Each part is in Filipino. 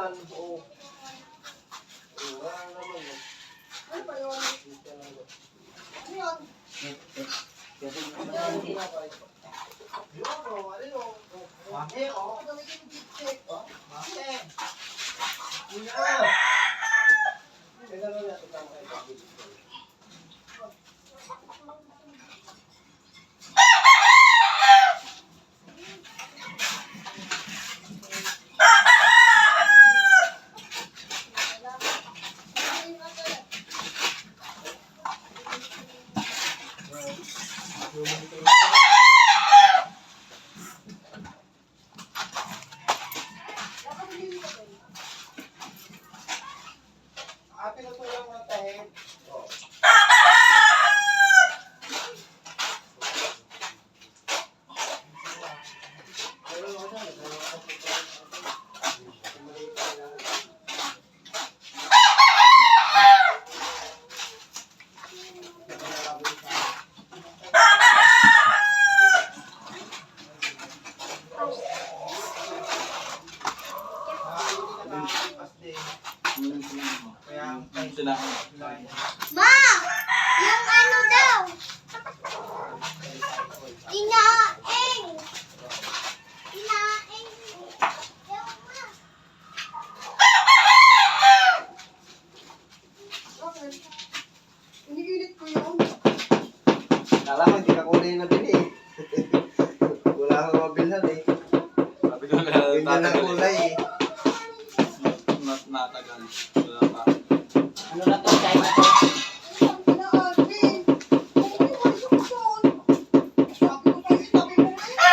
yan. Oo. Wala naman yun. Ano pa yun? Ano yun? Mami, oh. Gamitin yung chipstick. Mami. Ina. Teka lang natin lang kayo pag-ibig. Pinatulang ng tahit. Oh. Ma! Yung ano daw? Inaing! Inaing! Yung ma! Bakit? Inigilit ko yun. Kala ko hindi ka kulay na bili eh. Wala kang mabilhan eh. Sabi ko na Ganyan na kulay eh. natagal. Wala pa. Ano na to? China to? Ang pina-admin. Huwag mo yung malis ako doon. Sabi ko sa'yo, sabi mo ngayon.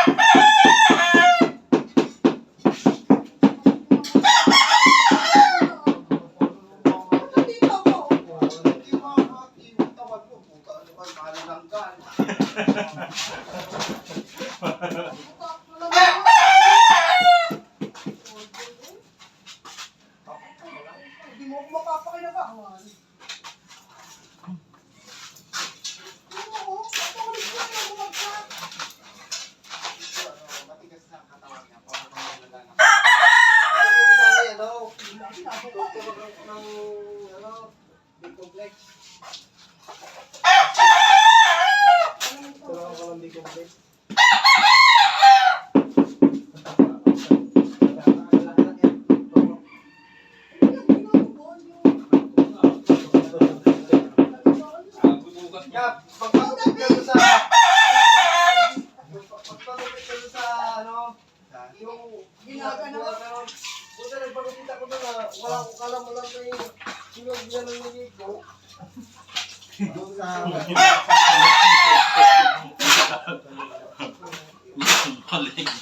Nandito ako. Hindi makakatiw ang tawad mo. Puta, ano ka, malalanggan. Butak mo lang ako. Hindi mo ako mapapakinabangan. Oo, patuloy ko na bumagsak. Matigas na ang katawan niya. Parang malalanggan. Ano ko sana yan, oh? Tutulog ako ng, ano, B-complex. Tulungan ko ng B-complex. Kap, pagpapagod ka doon sa... Pagpapagod ka doon sa, ano... Yung... Ginagano. Buta nagpagupit ako doon na wala akong kalam-alam na yung... Sinagyan ng nagig ko. Doon sa... Maling.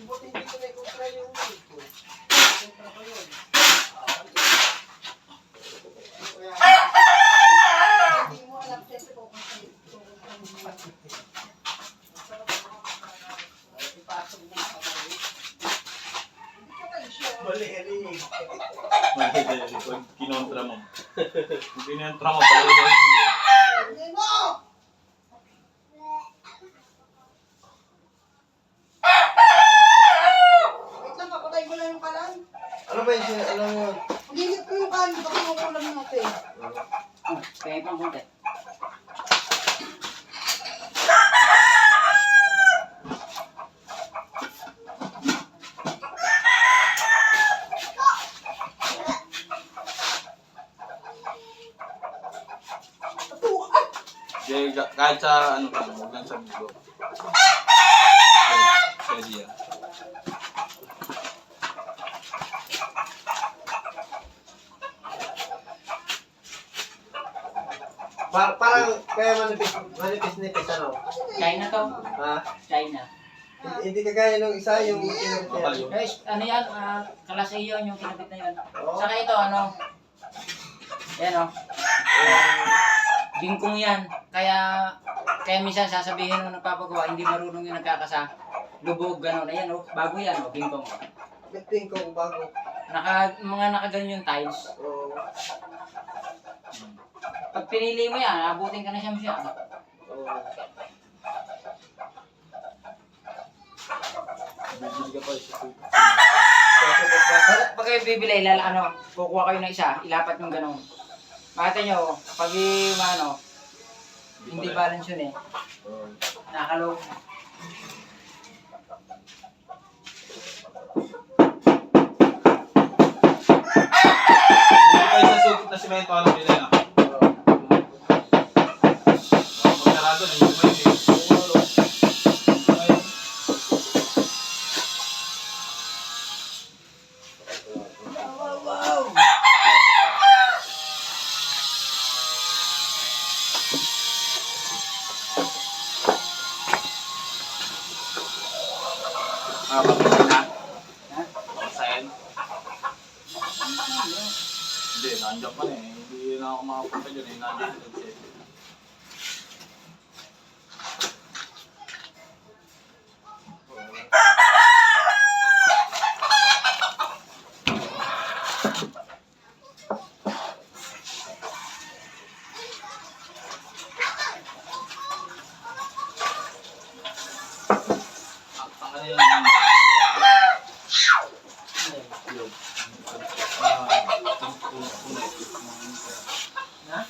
Buti hindi ko na-contra yung nagig ko. Contra ko yun. Kaya... Hindi mo alam, siyempre ko kung sa'yo. Ipasok mo sa kamay. Hindi ka kayo sure. Mali-hali. Pag kinontra mo. Kung kinontra mo, talaga hindi. Hindi mo! Wait lang, papatay ko lang yung kalan. Ano ba yung alam mo? Lilit ko yung kalan, baka yung ulam natin. Kaya pang konti. Kahit sa ano lang, huwag lang sa bigo. Pwede yan. Parang kaya manipis-nipis ano? China to? Ha? China. Hindi kagaya nung isa yung Kapal yun. Guys, ano yan? Kalas A yun, yung kinabit na yun. Oo. Saka ito, ano? Yan o. Bingkong yan. Kaya minsan sasabihin nung nagpapagawa, hindi marunong yung nagkakasa. Lubog, gano'n. Ayan o, bago yan o, bingkong. Biting ko bago. Mga nakaganyan yung tiles. Oo. Pag pinili mo yan, abutin ka na siya. Oo. Bibili ka pa isa. Pag kayo bibili, kukuha kayo ng isa, ilapat yung ganun. Makita nyo, pag hindi balance yun eh. Nakalog. Bibili kayo sa sugit na simento, alam nila na. Magkarado na yung may papasay na. Ha? Papasayan. Hindi, nandiyan pa na eh. Hindi na ako makapunta dyan eh. Nandiyan dyan siya. Ang ano yun? Ha?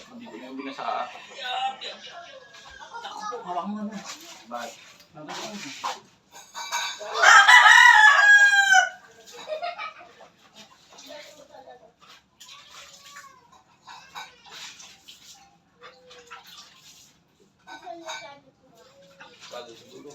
Hindi ko yung binasa. Hawak mo na. Bakit? Bakit siguro?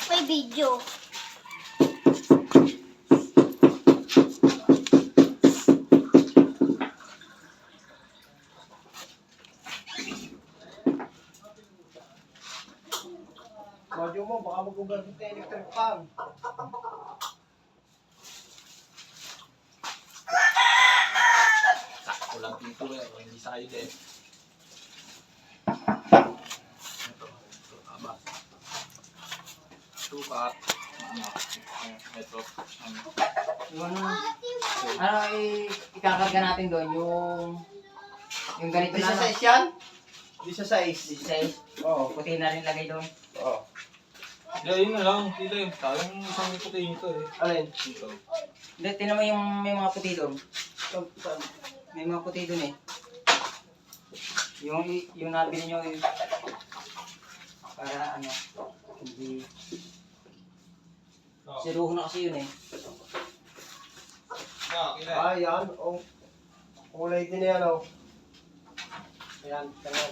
May video. Radyo mo, baka mag-ugal sa electric fan. Sakto lang dito eh. Hindi sa'yo din. Ito. Aba. Sukat. Ito. Ikakarga natin doon yung ganito Hindi na. sa size yan? Hindi sa size. Size. Oo, puti na rin lagay doon. Oh. Yeah, yun na lang. Tila yun. Tayong isang puti ito eh. Alin? Dito. Hindi, tinan mo yung may mga puti doon. May mga puti doon eh. Yung nabili nyo eh. Para ano, hindi... Siruho na kasi yun eh. Ah, yan. Oh. Kulay din yan, oh. Ayan, ganyan.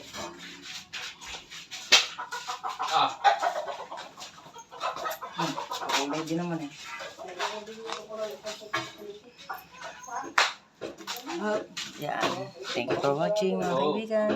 Kulay din naman eh. Yan. Thank you for watching mga kaibigan.